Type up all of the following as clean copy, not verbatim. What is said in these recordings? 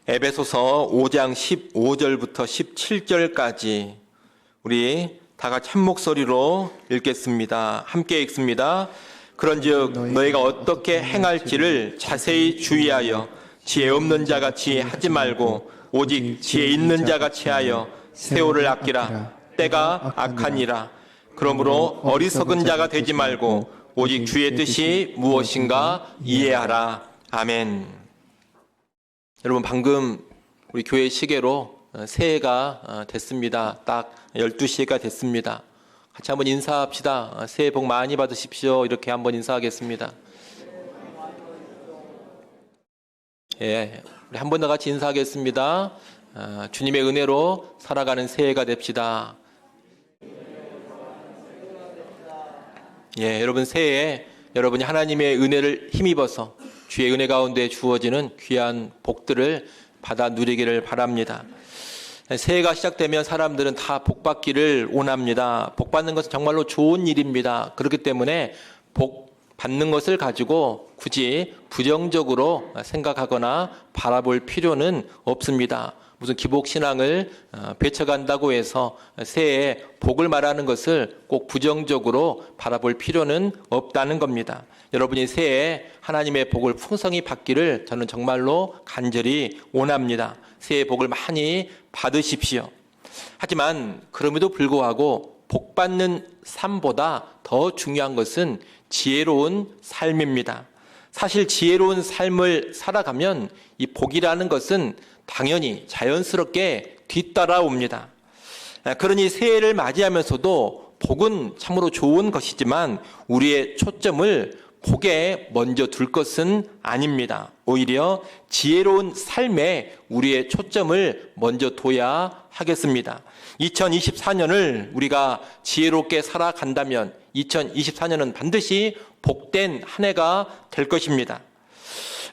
에베소서 5장 15절부터 17절까지 우리 다 같이 한 목소리로 읽겠습니다. 함께 읽습니다. 그런즉 너희가 어떻게 행할지를 자세히 주의하여 지혜 없는 자같이 하지 말고 오직 지혜 있는 자같이 하여 세월을 아끼라. 때가 악하니라. 그러므로 어리석은 자가 되지 말고 오직 주의 뜻이 무엇인가 이해하라. 아멘. 여러분, 방금 우리 교회 시계로 새해가 됐습니다. 딱 12시가 됐습니다. 같이 한번 인사합시다. 새해 복 많이 받으십시오. 이렇게 한번 인사하겠습니다. 예, 우리 한 번 더 같이 인사하겠습니다. 주님의 은혜로 살아가는 새해가 됩시다. 예, 여러분 새해에 여러분이 하나님의 은혜를 힘입어서 주의 은혜 가운데 주어지는 귀한 복들을 받아 누리기를 바랍니다. 새해가 시작되면 사람들은 다 복 받기를 원합니다. 복 받는 것은 정말로 좋은 일입니다. 그렇기 때문에 복 받는 것을 가지고 굳이 부정적으로 생각하거나 바라볼 필요는 없습니다. 무슨 기복신앙을 배쳐간다고 해서 새해에 복을 말하는 것을 꼭 부정적으로 바라볼 필요는 없다는 겁니다. 여러분이 새해에 하나님의 복을 풍성히 받기를 저는 정말로 간절히 원합니다. 새해 복을 많이 받으십시오. 하지만 그럼에도 불구하고 복 받는 삶보다 더 중요한 것은 지혜로운 삶입니다. 사실 지혜로운 삶을 살아가면 이 복이라는 것은 당연히 자연스럽게 뒤따라옵니다. 그러니 새해를 맞이하면서도 복은 참으로 좋은 것이지만 우리의 초점을 복에 먼저 둘 것은 아닙니다. 오히려 지혜로운 삶에 우리의 초점을 먼저 둬야 하겠습니다. 2024년을 우리가 지혜롭게 살아간다면 2024년은 반드시 복된 한 해가 될 것입니다.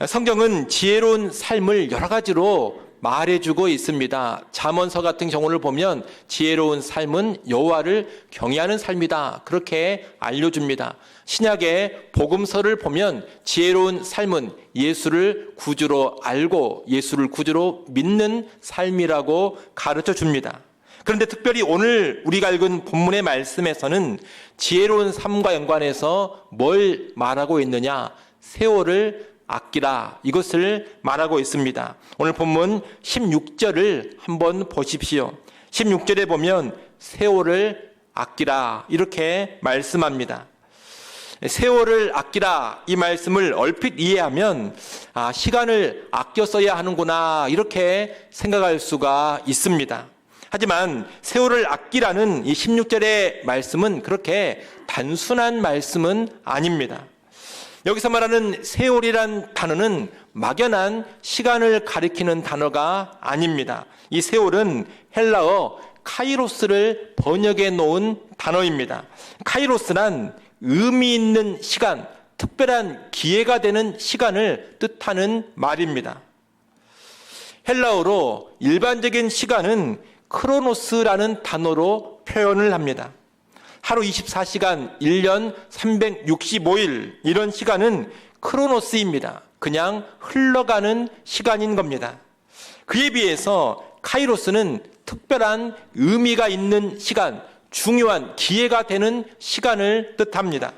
성경은 지혜로운 삶을 여러 가지로 말해주고 있습니다. 잠언서 같은 경우를 보면 지혜로운 삶은 여호와를 경외하는 삶이다. 그렇게 알려줍니다. 신약의 복음서를 보면 지혜로운 삶은 예수를 구주로 알고 예수를 구주로 믿는 삶이라고 가르쳐 줍니다. 그런데 특별히 오늘 우리가 읽은 본문의 말씀에서는 지혜로운 삶과 연관해서 뭘 말하고 있느냐? 세월을 아끼라, 이것을 말하고 있습니다. 오늘 본문 16절을 한번 보십시오. 16절에 보면 세월을 아끼라 이렇게 말씀합니다. 세월을 아끼라 이 말씀을 얼핏 이해하면 시간을 아껴 써야 하는구나 이렇게 생각할 수가 있습니다. 하지만 세월을 아끼라는 이 16절의 말씀은 그렇게 단순한 말씀은 아닙니다. 여기서 말하는 세월이란 단어는 막연한 시간을 가리키는 단어가 아닙니다. 이 세월은 헬라어 카이로스를 번역해 놓은 단어입니다. 카이로스란 의미 있는 시간, 특별한 기회가 되는 시간을 뜻하는 말입니다. 헬라어로 일반적인 시간은 크로노스라는 단어로 표현을 합니다. 하루 24시간, 1년 365일 이런 시간은 크로노스입니다. 그냥 흘러가는 시간인 겁니다. 그에 비해서 카이로스는 특별한 의미가 있는 시간, 중요한 기회가 되는 시간을 뜻합니다.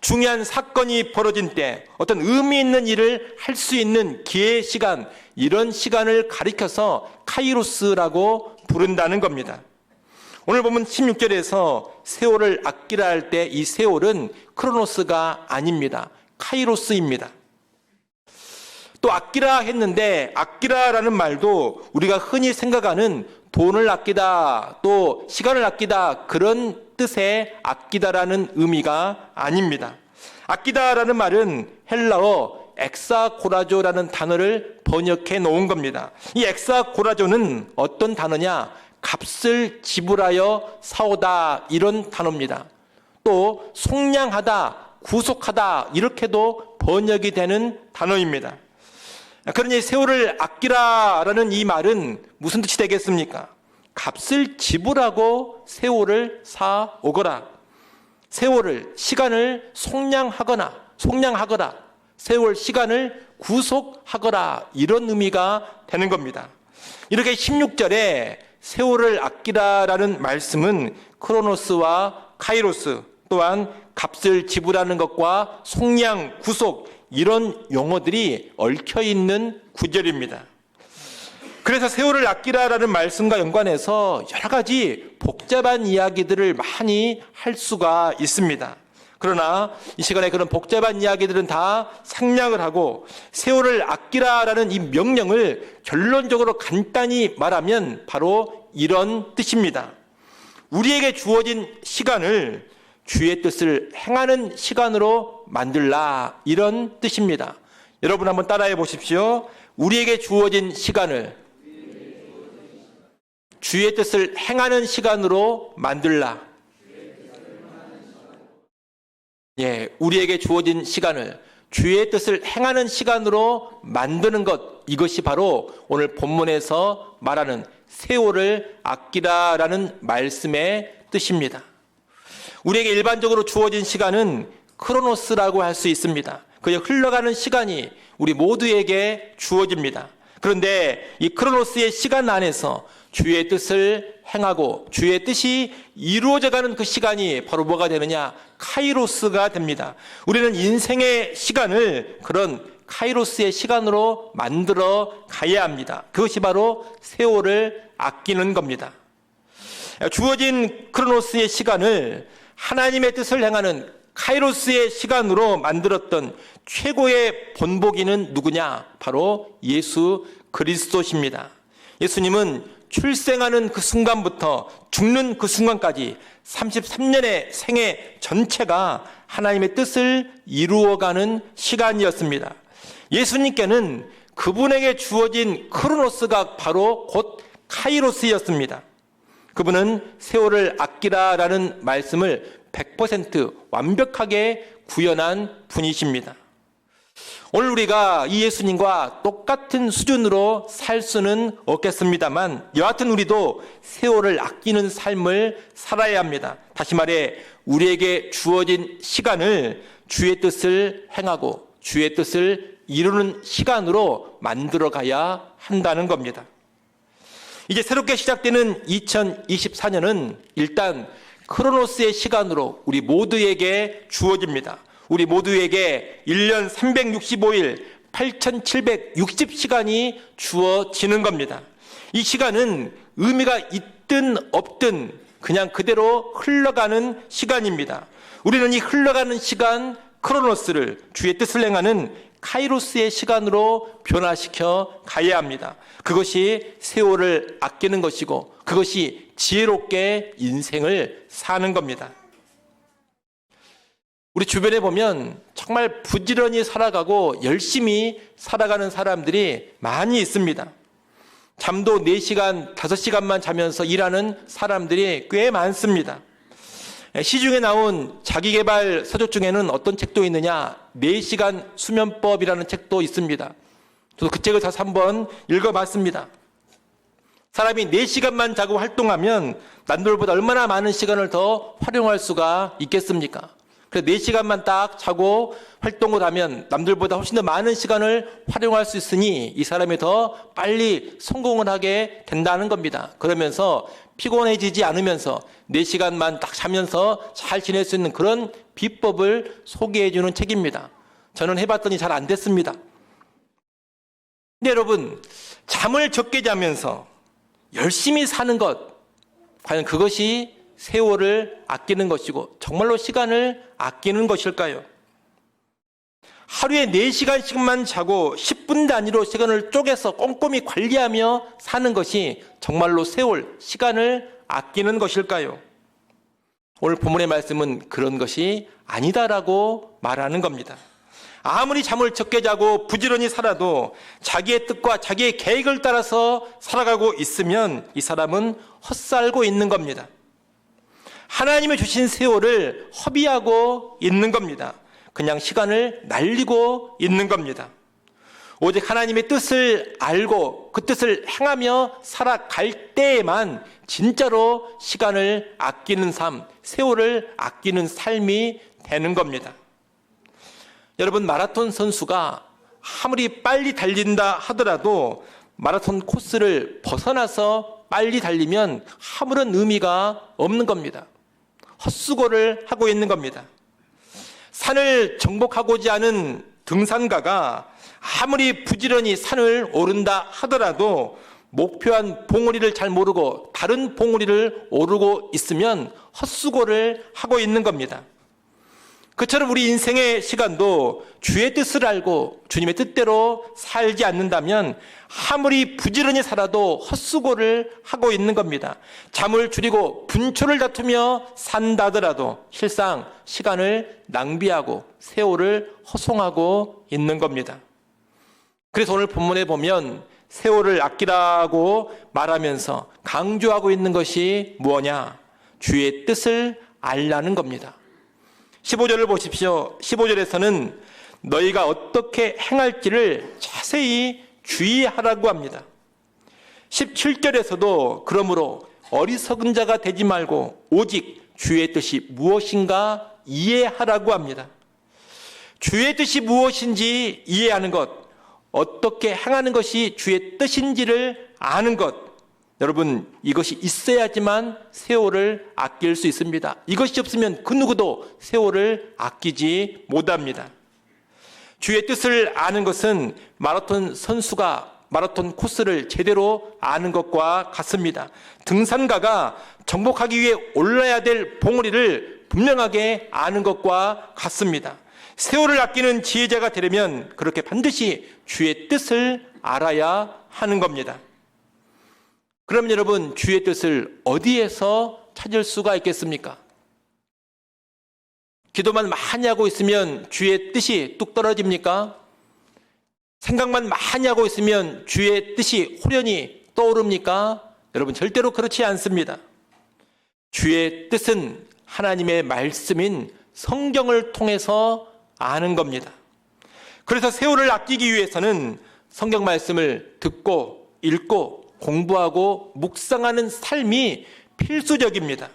중요한 사건이 벌어진 때 어떤 의미 있는 일을 할 수 있는 기회 시간, 이런 시간을 가리켜서 카이로스라고 부른다는 겁니다. 오늘 보면 16절에서 세월을 아끼라 할 때 이 세월은 크로노스가 아닙니다. 카이로스입니다. 또 아끼라 했는데 아끼라라는 말도 우리가 흔히 생각하는 돈을 아끼다 또 시간을 아끼다 그런 뜻의 아끼다라는 의미가 아닙니다. 아끼다라는 말은 헬라어 엑사고라조라는 단어를 번역해 놓은 겁니다. 이 엑사고라조는 어떤 단어냐? 값을 지불하여 사오다 이런 단어입니다. 또 속량하다, 구속하다 이렇게도 번역이 되는 단어입니다. 그러니 세월을 아끼라라는 이 말은 무슨 뜻이 되겠습니까? 값을 지불하고 세월을 사오거라. 세월을, 시간을 속량하거나 세월 시간을 구속하거라, 이런 의미가 되는 겁니다. 이렇게 16절에 세월을 아끼라라는 말씀은 크로노스와 카이로스, 또한 값을 지불하는 것과 속량, 구속, 이런 용어들이 얽혀있는 구절입니다. 그래서 세월을 아끼라라는 말씀과 연관해서 여러 가지 복잡한 이야기들을 많이 할 수가 있습니다. 그러나 이 시간에 그런 복잡한 이야기들은 다 상냥을 하고 세월을 아끼라라는 이 명령을 결론적으로 간단히 말하면 바로 이런 뜻입니다. 우리에게 주어진 시간을 주의 뜻을 행하는 시간으로 만들라, 이런 뜻입니다. 여러분 한번 따라해 보십시오. 우리에게 주어진 시간을 주의 뜻을 행하는 시간으로 만들라. 예, 우리에게 주어진 시간을 주의 뜻을 행하는 시간으로 만드는 것, 이것이 바로 오늘 본문에서 말하는 세월을 아끼라라는 말씀의 뜻입니다. 우리에게 일반적으로 주어진 시간은 크로노스라고 할 수 있습니다. 그저 흘러가는 시간이 우리 모두에게 주어집니다. 그런데 이 크로노스의 시간 안에서 주의 뜻을 행하고 주의 뜻이 이루어져가는 그 시간이 바로 뭐가 되느냐? 카이로스가 됩니다. 우리는 인생의 시간을 그런 카이로스의 시간으로 만들어 가야 합니다. 그것이 바로 세월을 아끼는 겁니다. 주어진 크로노스의 시간을 하나님의 뜻을 행하는 카이로스의 시간으로 만들었던 최고의 본보기는 누구냐? 바로 예수 그리스도십니다. 예수님은 출생하는 그 순간부터 죽는 그 순간까지 33년의 생애 전체가 하나님의 뜻을 이루어가는 시간이었습니다. 예수님께는 그분에게 주어진 크로노스가 바로 곧 카이로스였습니다. 그분은 세월을 아끼라라는 말씀을 100% 완벽하게 구현한 분이십니다. 오늘 우리가 이 예수님과 똑같은 수준으로 살 수는 없겠습니다만 여하튼 우리도 세월을 아끼는 삶을 살아야 합니다. 다시 말해 우리에게 주어진 시간을 주의 뜻을 행하고 주의 뜻을 이루는 시간으로 만들어 가야 한다는 겁니다. 이제 새롭게 시작되는 2024년은 일단 크로노스의 시간으로 우리 모두에게 주어집니다. 우리 모두에게 1년 365일 8760시간이 주어지는 겁니다. 이 시간은 의미가 있든 없든 그냥 그대로 흘러가는 시간입니다. 우리는 이 흘러가는 시간 크로노스를 주의 뜻을 행하는 카이로스의 시간으로 변화시켜 가야 합니다. 그것이 세월을 아끼는 것이고 그것이 지혜롭게 인생을 사는 겁니다. 우리 주변에 보면 정말 부지런히 살아가고 열심히 살아가는 사람들이 많이 있습니다. 잠도 4시간, 5시간만 자면서 일하는 사람들이 꽤 많습니다. 시중에 나온 자기계발 서적 중에는 어떤 책도 있느냐? 4시간 수면법이라는 책도 있습니다. 저도 그 책을 다시 한번 읽어봤습니다. 사람이 4시간만 자고 활동하면 남들보다 얼마나 많은 시간을 더 활용할 수가 있겠습니까? 그래서 4시간만 딱 자고 활동을 하면 남들보다 훨씬 더 많은 시간을 활용할 수 있으니 이 사람이 더 빨리 성공을 하게 된다는 겁니다. 그러면서 피곤해지지 않으면서 4시간만 딱 자면서 잘 지낼 수 있는 그런 비법을 소개해 주는 책입니다. 저는 해봤더니 잘 안 됐습니다. 근데 여러분, 잠을 적게 자면서 열심히 사는 것, 과연 그것이 세월을 아끼는 것이고 정말로 시간을 아끼는 것일까요? 하루에 4시간씩만 자고 10분 단위로 시간을 쪼개서 꼼꼼히 관리하며 사는 것이 정말로 세월, 시간을 아끼는 것일까요? 오늘 본문의 말씀은 그런 것이 아니다라고 말하는 겁니다. 아무리 잠을 적게 자고 부지런히 살아도 자기의 뜻과 자기의 계획을 따라서 살아가고 있으면 이 사람은 헛살고 있는 겁니다. 하나님이 주신 세월을 허비하고 있는 겁니다. 그냥 시간을 날리고 있는 겁니다. 오직 하나님의 뜻을 알고 그 뜻을 행하며 살아갈 때에만 진짜로 시간을 아끼는 삶, 세월을 아끼는 삶이 되는 겁니다. 여러분, 마라톤 선수가 아무리 빨리 달린다 하더라도 마라톤 코스를 벗어나서 빨리 달리면 아무런 의미가 없는 겁니다. 헛수고를 하고 있는 겁니다. 산을 정복하고자 하는 등산가가 아무리 부지런히 산을 오른다 하더라도 목표한 봉우리를 잘 모르고 다른 봉우리를 오르고 있으면 헛수고를 하고 있는 겁니다. 그처럼 우리 인생의 시간도 주의 뜻을 알고 주님의 뜻대로 살지 않는다면 아무리 부지런히 살아도 헛수고를 하고 있는 겁니다. 잠을 줄이고 분초를 다투며 산다더라도 실상 시간을 낭비하고 세월을 허송하고 있는 겁니다. 그래서 오늘 본문에 보면 세월을 아끼라고 말하면서 강조하고 있는 것이 무엇냐? 주의 뜻을 알라는 겁니다. 15절을 보십시오. 15절에서는 너희가 어떻게 행할지를 자세히 주의하라고 합니다. 17절에서도 그러므로 어리석은 자가 되지 말고 오직 주의 뜻이 무엇인가 이해하라고 합니다. 주의 뜻이 무엇인지 이해하는 것, 어떻게 행하는 것이 주의 뜻인지를 아는 것, 여러분, 이것이 있어야지만 세월을 아낄 수 있습니다. 이것이 없으면 그 누구도 세월을 아끼지 못합니다. 주의 뜻을 아는 것은 마라톤 선수가 마라톤 코스를 제대로 아는 것과 같습니다. 등산가가 정복하기 위해 올라야 될 봉우리를 분명하게 아는 것과 같습니다. 세월을 아끼는 지혜자가 되려면 그렇게 반드시 주의 뜻을 알아야 하는 겁니다. 그럼 여러분, 주의 뜻을 어디에서 찾을 수가 있겠습니까? 기도만 많이 하고 있으면 주의 뜻이 뚝 떨어집니까? 생각만 많이 하고 있으면 주의 뜻이 호련히 떠오릅니까? 여러분, 절대로 그렇지 않습니다. 주의 뜻은 하나님의 말씀인 성경을 통해서 아는 겁니다. 그래서 세월을 아끼기 위해서는 성경 말씀을 듣고 읽고 공부하고 묵상하는 삶이 필수적입니다.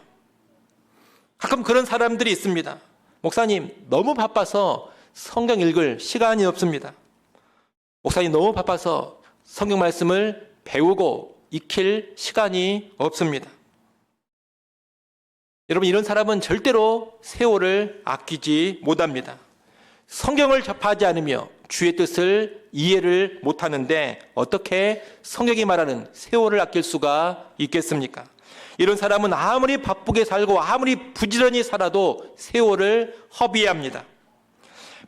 가끔 그런 사람들이 있습니다. 목사님, 너무 바빠서 성경 읽을 시간이 없습니다. 목사님, 너무 바빠서 성경 말씀을 배우고 익힐 시간이 없습니다. 여러분, 이런 사람은 절대로 세월을 아끼지 못합니다. 성경을 접하지 않으며 주의 뜻을 이해를 못하는데 어떻게 성경이 말하는 세월을 아낄 수가 있겠습니까? 이런 사람은 아무리 바쁘게 살고 아무리 부지런히 살아도 세월을 허비합니다.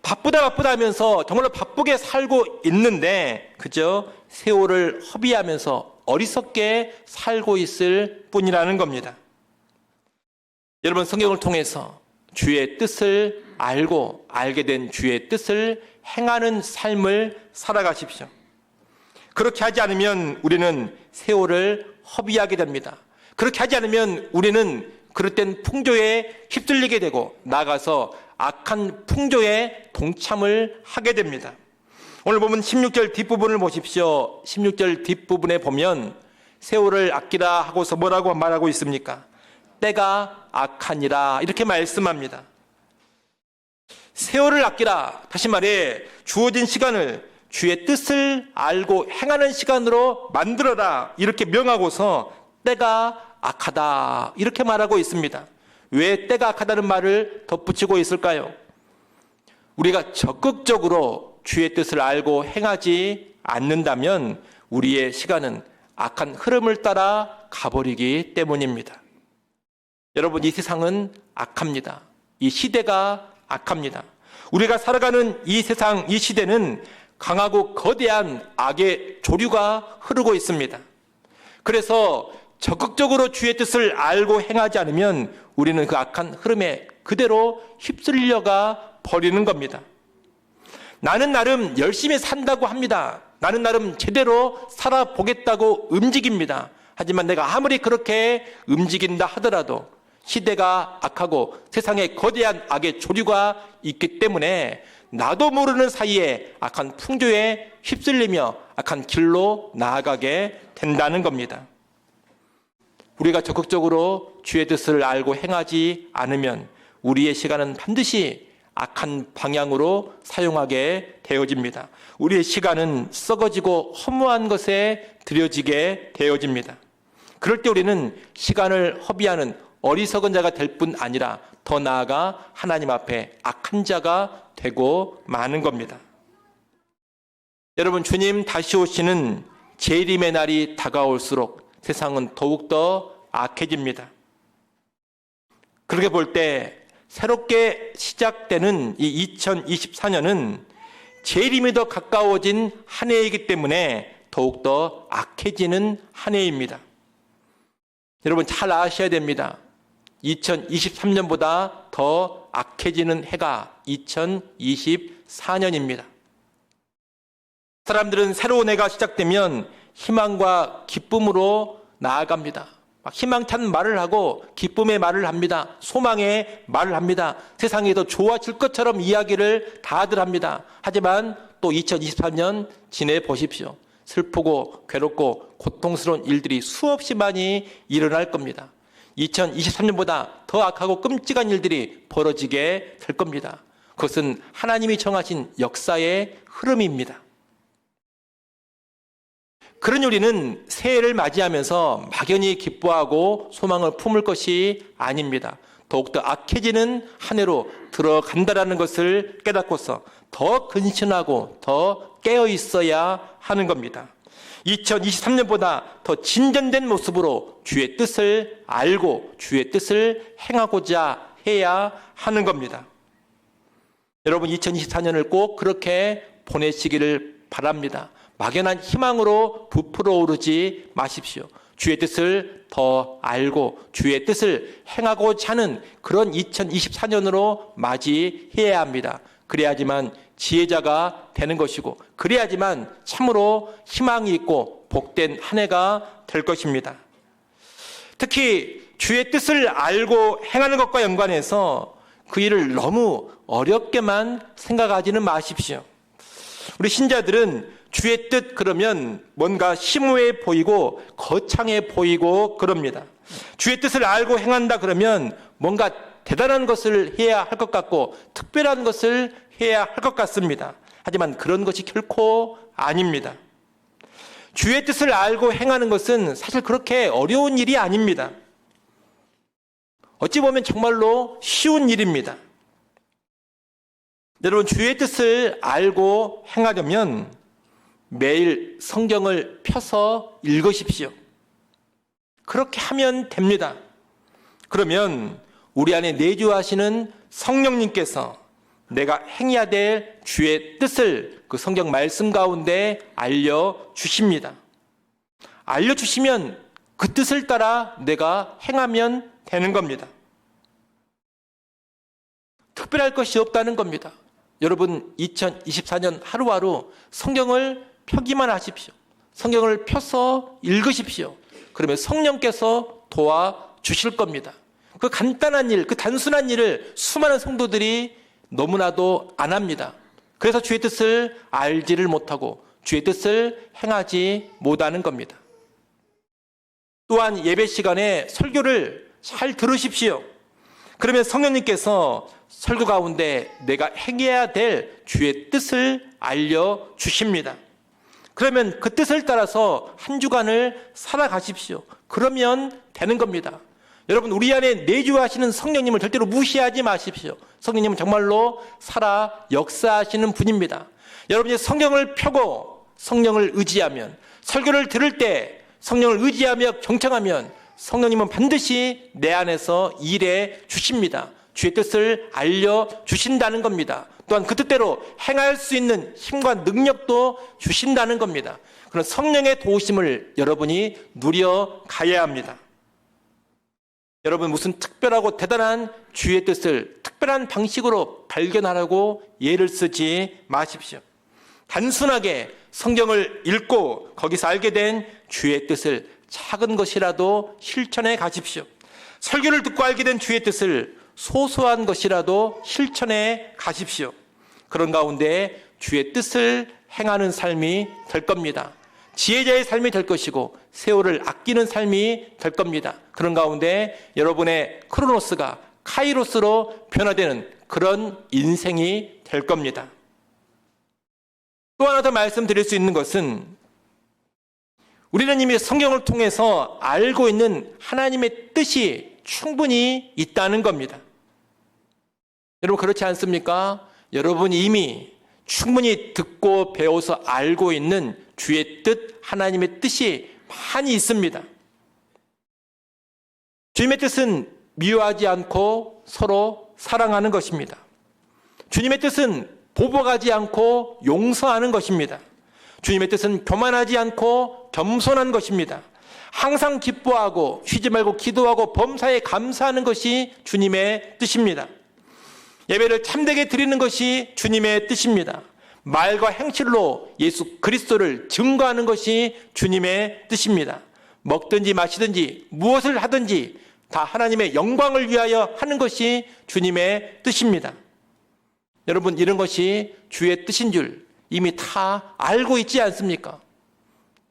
바쁘다 하면서 정말로 바쁘게 살고 있는데 그저 세월을 허비하면서 어리석게 살고 있을 뿐이라는 겁니다. 여러분, 성경을 통해서 주의 뜻을 알고 알게 된 주의 뜻을 행하는 삶을 살아가십시오. 그렇게 하지 않으면 우리는 세월을 허비하게 됩니다. 그렇게 하지 않으면 우리는 그릇된 풍조에 휩쓸리게 되고 나가서 악한 풍조에 동참을 하게 됩니다. 오늘 보면 16절 뒷부분을 보십시오. 16절 뒷부분에 보면 세월을 아끼라 하고서 뭐라고 말하고 있습니까? 때가 악하니라 이렇게 말씀합니다. 세월을 아끼라, 다시 말해 주어진 시간을 주의 뜻을 알고 행하는 시간으로 만들어라 이렇게 명하고서 때가 악하다 이렇게 말하고 있습니다. 왜 때가 악하다는 말을 덧붙이고 있을까요? 우리가 적극적으로 주의 뜻을 알고 행하지 않는다면 우리의 시간은 악한 흐름을 따라 가버리기 때문입니다. 여러분, 이 세상은 악합니다. 이 시대가 악합니다. 우리가 살아가는 이 세상, 이 시대는 강하고 거대한 악의 조류가 흐르고 있습니다. 그래서 적극적으로 주의 뜻을 알고 행하지 않으면 우리는 그 악한 흐름에 그대로 휩쓸려가 버리는 겁니다. 나는 나름 열심히 산다고 합니다. 나는 나름 제대로 살아보겠다고 움직입니다. 하지만 내가 아무리 그렇게 움직인다 하더라도 시대가 악하고 세상에 거대한 악의 조류가 있기 때문에 나도 모르는 사이에 악한 풍조에 휩쓸리며 악한 길로 나아가게 된다는 겁니다. 우리가 적극적으로 주의 뜻을 알고 행하지 않으면 우리의 시간은 반드시 악한 방향으로 사용하게 되어집니다. 우리의 시간은 썩어지고 허무한 것에 들여지게 되어집니다. 그럴 때 우리는 시간을 허비하는 어리석은 자가 될 뿐 아니라 더 나아가 하나님 앞에 악한 자가 되고 마는 겁니다. 여러분, 주님 다시 오시는 재림의 날이 다가올수록 세상은 더욱더 악해집니다. 그렇게 볼 때 새롭게 시작되는 이 2024년은 재림이 더 가까워진 한 해이기 때문에 더욱더 악해지는 한 해입니다. 여러분, 잘 아셔야 됩니다. 2023년보다 더 악해지는 해가 2024년입니다. 사람들은 새로운 해가 시작되면 희망과 기쁨으로 나아갑니다. 막 희망찬 말을 하고 기쁨의 말을 합니다. 소망의 말을 합니다. 세상이 더 좋아질 것처럼 이야기를 다들 합니다. 하지만 또 2023년 지내보십시오. 슬프고 괴롭고 고통스러운 일들이 수없이 많이 일어날 겁니다. 2023년보다 더 악하고 끔찍한 일들이 벌어지게 될 겁니다. 그것은 하나님이 정하신 역사의 흐름입니다. 그러니 우리는 새해를 맞이하면서 막연히 기뻐하고 소망을 품을 것이 아닙니다. 더욱더 악해지는 한 해로 들어간다라는 것을 깨닫고서 더 근신하고 더 깨어 있어야 하는 겁니다. 2023년보다 더 진전된 모습으로 주의 뜻을 알고 주의 뜻을 행하고자 해야 하는 겁니다. 여러분, 2024년을 꼭 그렇게 보내시기를 바랍니다. 막연한 희망으로 부풀어 오르지 마십시오. 주의 뜻을 더 알고 주의 뜻을 행하고자 하는 그런 2024년으로 맞이해야 합니다. 그래야지만 지혜자가 되는 것이고, 그래야지만 참으로 희망이 있고 복된 한 해가 될 것입니다. 특히 주의 뜻을 알고 행하는 것과 연관해서 그 일을 너무 어렵게만 생각하지는 마십시오. 우리 신자들은 주의 뜻 그러면 뭔가 심오해 보이고 거창해 보이고 그럽니다. 주의 뜻을 알고 행한다 그러면 뭔가 대단한 것을 해야 할 것 같고 특별한 것을 해야 할 것 같습니다. 하지만 그런 것이 결코 아닙니다. 주의 뜻을 알고 행하는 것은 사실 그렇게 어려운 일이 아닙니다. 어찌 보면 정말로 쉬운 일입니다. 여러분, 주의 뜻을 알고 행하려면 매일 성경을 펴서 읽으십시오. 그렇게 하면 됩니다. 그러면 우리 안에 내주하시는 성령님께서 내가 행해야 될 주의 뜻을 그 성경 말씀 가운데 알려주십니다. 알려주시면 그 뜻을 따라 내가 행하면 되는 겁니다. 특별할 것이 없다는 겁니다. 여러분, 2024년 하루하루 성경을 펴기만 하십시오. 성경을 펴서 읽으십시오. 그러면 성령께서 도와주실 겁니다. 그 간단한 일, 그 단순한 일을 수많은 성도들이 너무나도 안 합니다. 그래서 주의 뜻을 알지를 못하고 주의 뜻을 행하지 못하는 겁니다. 또한 예배 시간에 설교를 잘 들으십시오. 그러면 성령님께서 설교 가운데 내가 행해야 될 주의 뜻을 알려주십니다. 그러면 그 뜻을 따라서 한 주간을 살아가십시오. 그러면 되는 겁니다. 여러분, 우리 안에 내주하시는 성령님을 절대로 무시하지 마십시오. 성령님은 정말로 살아 역사하시는 분입니다. 여러분이 성경을 펴고 성령을 의지하면, 설교를 들을 때 성령을 의지하며 경청하면 성령님은 반드시 내 안에서 일해 주십니다. 주의 뜻을 알려주신다는 겁니다. 또한 그 뜻대로 행할 수 있는 힘과 능력도 주신다는 겁니다. 그런 성령의 도우심을 여러분이 누려가야 합니다. 여러분, 무슨 특별하고 대단한 주의 뜻을 특별한 방식으로 발견하라고 예를 쓰지 마십시오. 단순하게 성경을 읽고 거기서 알게 된 주의 뜻을 작은 것이라도 실천해 가십시오. 설교를 듣고 알게 된 주의 뜻을 소소한 것이라도 실천해 가십시오. 그런 가운데 주의 뜻을 행하는 삶이 될 겁니다. 지혜자의 삶이 될 것이고 세월을 아끼는 삶이 될 겁니다. 그런 가운데 여러분의 크로노스가 카이로스로 변화되는 그런 인생이 될 겁니다. 또 하나 더 말씀드릴 수 있는 것은 우리는 이미 성경을 통해서 알고 있는 하나님의 뜻이 충분히 있다는 겁니다. 여러분 그렇지 않습니까? 여러분이 이미 충분히 듣고 배워서 알고 있는 주의 뜻, 하나님의 뜻이 많이 있습니다. 주님의 뜻은 미워하지 않고 서로 사랑하는 것입니다. 주님의 뜻은 보복하지 않고 용서하는 것입니다. 주님의 뜻은 교만하지 않고 겸손한 것입니다. 항상 기뻐하고 쉬지 말고 기도하고 범사에 감사하는 것이 주님의 뜻입니다. 예배를 참되게 드리는 것이 주님의 뜻입니다. 말과 행실로 예수 그리스도를 증거하는 것이 주님의 뜻입니다. 먹든지 마시든지 무엇을 하든지 다 하나님의 영광을 위하여 하는 것이 주님의 뜻입니다. 여러분 이런 것이 주의 뜻인 줄 이미 다 알고 있지 않습니까?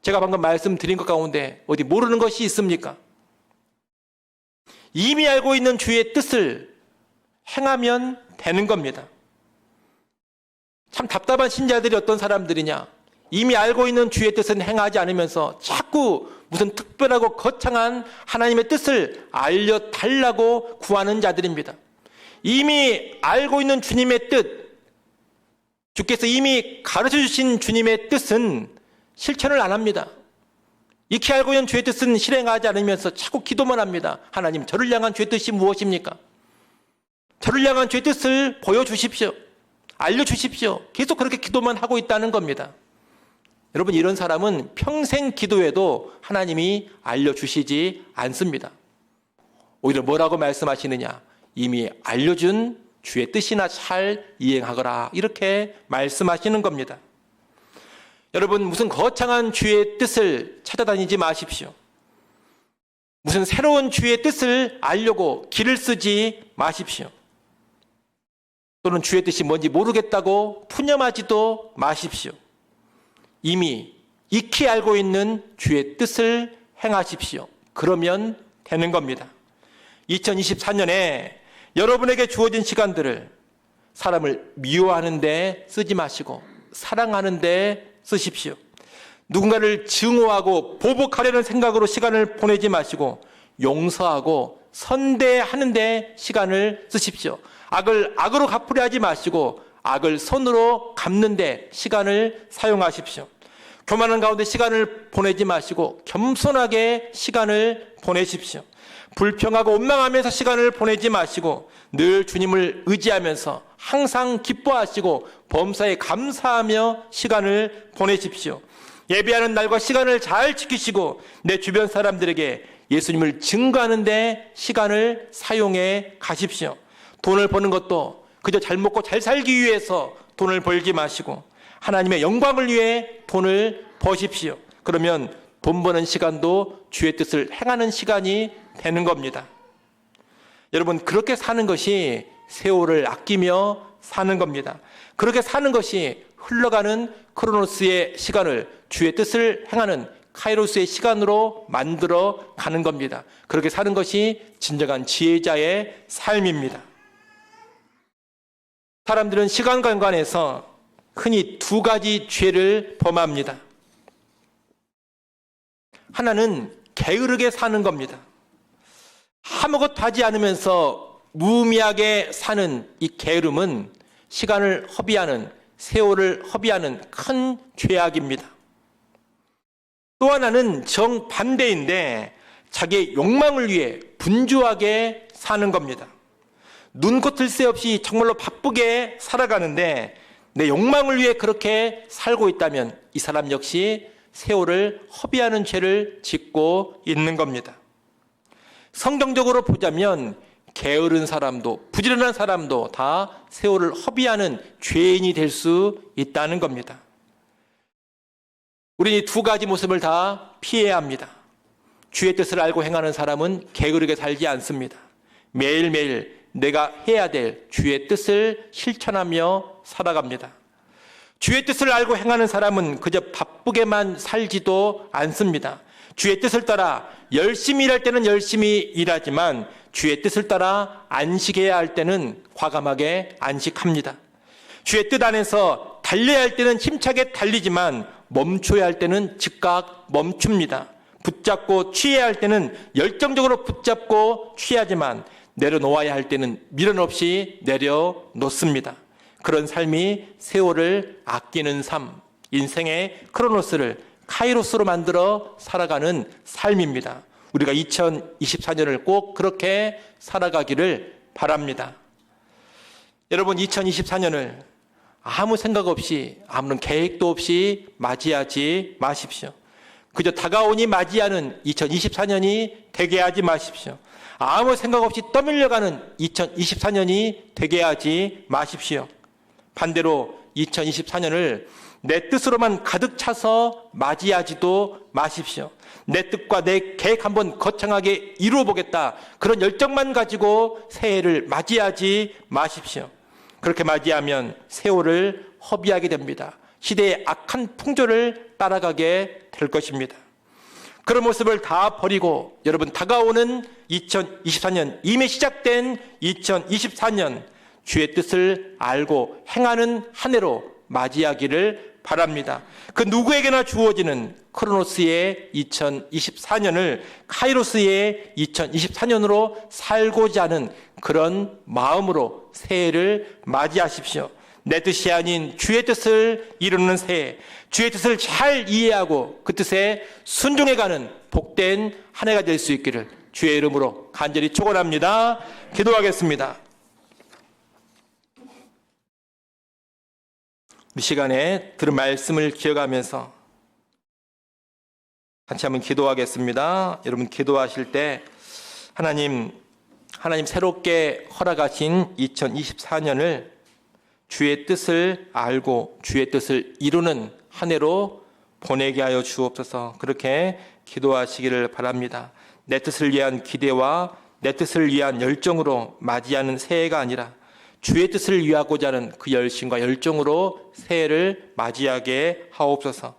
제가 방금 말씀드린 것 가운데 어디 모르는 것이 있습니까? 이미 알고 있는 주의 뜻을 행하면 되는 겁니다. 참 답답한 신자들이 어떤 사람들이냐? 이미 알고 있는 주의 뜻은 행하지 않으면서 자꾸 무슨 특별하고 거창한 하나님의 뜻을 알려달라고 구하는 자들입니다. 이미 알고 있는 주님의 뜻, 주께서 이미 가르쳐 주신 주님의 뜻은 실천을 안 합니다. 익히 알고 있는 주의 뜻은 실행하지 않으면서 자꾸 기도만 합니다. 하나님, 저를 향한 주의 뜻이 무엇입니까? 저를 향한 주의 뜻을 보여주십시오. 알려주십시오. 계속 그렇게 기도만 하고 있다는 겁니다. 여러분 이런 사람은 평생 기도해도 하나님이 알려주시지 않습니다. 오히려 뭐라고 말씀하시느냐? 이미 알려준 주의 뜻이나 잘 이행하거라 이렇게 말씀하시는 겁니다. 여러분 무슨 거창한 주의 뜻을 찾아다니지 마십시오. 무슨 새로운 주의 뜻을 알려고 길을 쓰지 마십시오. 또는 주의 뜻이 뭔지 모르겠다고 푸념하지도 마십시오. 이미 익히 알고 있는 주의 뜻을 행하십시오. 그러면 되는 겁니다. 2024년에 여러분에게 주어진 시간들을 사람을 미워하는 데 쓰지 마시고 사랑하는 데 쓰십시오. 누군가를 증오하고 보복하려는 생각으로 시간을 보내지 마시고 용서하고 선대하는 데 시간을 쓰십시오. 악을 악으로 갚으려 하지 마시고 악을 선으로 갚는 데 시간을 사용하십시오. 교만한 가운데 시간을 보내지 마시고 겸손하게 시간을 보내십시오. 불평하고 원망하면서 시간을 보내지 마시고 늘 주님을 의지하면서 항상 기뻐하시고 범사에 감사하며 시간을 보내십시오. 예배하는 날과 시간을 잘 지키시고 내 주변 사람들에게 예수님을 증거하는 데 시간을 사용해 가십시오. 돈을 버는 것도 그저 잘 먹고 잘 살기 위해서 돈을 벌지 마시고 하나님의 영광을 위해 돈을 버십시오. 그러면 돈 버는 시간도 주의 뜻을 행하는 시간이 되는 겁니다. 여러분 그렇게 사는 것이 세월을 아끼며 사는 겁니다. 그렇게 사는 것이 흘러가는 크로노스의 시간을 주의 뜻을 행하는 카이로스의 시간으로 만들어 가는 겁니다. 그렇게 사는 것이 진정한 지혜자의 삶입니다. 사람들은 시간관관에서 흔히 두 가지 죄를 범합니다. 하나는 게으르게 사는 겁니다. 아무것도 하지 않으면서 무의미하게 사는 이 게으름은 시간을 허비하는, 세월을 허비하는 큰 죄악입니다. 또 하나는 정반대인데 자기의 욕망을 위해 분주하게 사는 겁니다. 눈코 뜰 새 없이 정말로 바쁘게 살아가는데 내 욕망을 위해 그렇게 살고 있다면 이 사람 역시 세월을 허비하는 죄를 짓고 있는 겁니다. 성경적으로 보자면 게으른 사람도 부지런한 사람도 다 세월을 허비하는 죄인이 될 수 있다는 겁니다. 우리는 이 두 가지 모습을 다 피해야 합니다. 주의 뜻을 알고 행하는 사람은 게으르게 살지 않습니다. 매일매일 내가 해야 될 주의 뜻을 실천하며 살아갑니다. 주의 뜻을 알고 행하는 사람은 그저 바쁘게만 살지도 않습니다. 주의 뜻을 따라 열심히 일할 때는 열심히 일하지만 주의 뜻을 따라 안식해야 할 때는 과감하게 안식합니다. 주의 뜻 안에서 달려야 할 때는 힘차게 달리지만 멈춰야 할 때는 즉각 멈춥니다. 붙잡고 취해야 할 때는 열정적으로 붙잡고 취하지만 내려놓아야 할 때는 미련 없이 내려놓습니다. 그런 삶이 세월을 아끼는 삶, 인생의 크로노스를 카이로스로 만들어 살아가는 삶입니다. 우리가 2024년을 꼭 그렇게 살아가기를 바랍니다. 여러분, 2024년을 아무 생각 없이, 아무런 계획도 없이 맞이하지 마십시오. 그저 다가오니 맞이하는 2024년이 되게 하지 마십시오. 아무 생각 없이 떠밀려가는 2024년이 되게 하지 마십시오. 반대로 2024년을 내 뜻으로만 가득 차서 맞이하지도 마십시오. 내 뜻과 내 계획 한번 거창하게 이루어 보겠다, 그런 열정만 가지고 새해를 맞이하지 마십시오. 그렇게 맞이하면 세월을 허비하게 됩니다. 시대의 악한 풍조를 따라가게 될 것입니다. 그런 모습을 다 버리고 여러분, 다가오는 2024년, 이미 시작된 2024년 주의 뜻을 알고 행하는 한 해로 맞이하기를 바랍니다. 그 누구에게나 주어지는 크로노스의 2024년을 카이로스의 2024년으로 살고자 하는 그런 마음으로 새해를 맞이하십시오. 내 뜻이 아닌 주의 뜻을 이루는 새해, 주의 뜻을 잘 이해하고 그 뜻에 순종해가는 복된 한 해가 될 수 있기를 주의 이름으로 간절히 축원합니다. 기도하겠습니다. 이 시간에 들은 말씀을 기억하면서 같이 한번 기도하겠습니다. 여러분, 기도하실 때 하나님 새롭게 허락하신 2024년을 주의 뜻을 알고 주의 뜻을 이루는 한 해로 보내게 하여 주옵소서. 그렇게 기도하시기를 바랍니다. 내 뜻을 위한 기대와 내 뜻을 위한 열정으로 맞이하는 새해가 아니라 주의 뜻을 위하고자 하는 그 열심과 열정으로 새해를 맞이하게 하옵소서.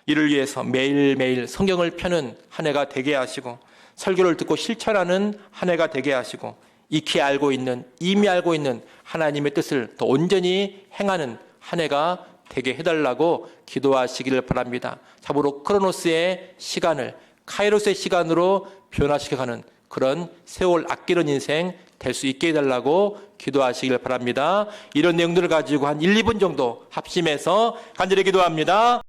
이를 위해서 매일매일 성경을 펴는 한 해가 되게 하시고 설교를 듣고 실천하는 한 해가 되게 하시고 익히 알고 있는, 이미 알고 있는 하나님의 뜻을 더 온전히 행하는 한 해가 되게 해달라고 기도하시기를 바랍니다. 참으로 크로노스의 시간을 카이로스의 시간으로 변화시켜가는 그런 세월 아끼는 인생 될 수 있게 해달라고 기도하시길 바랍니다. 이런 내용들을 가지고 한 1, 2분 정도 합심해서 간절히 기도합니다.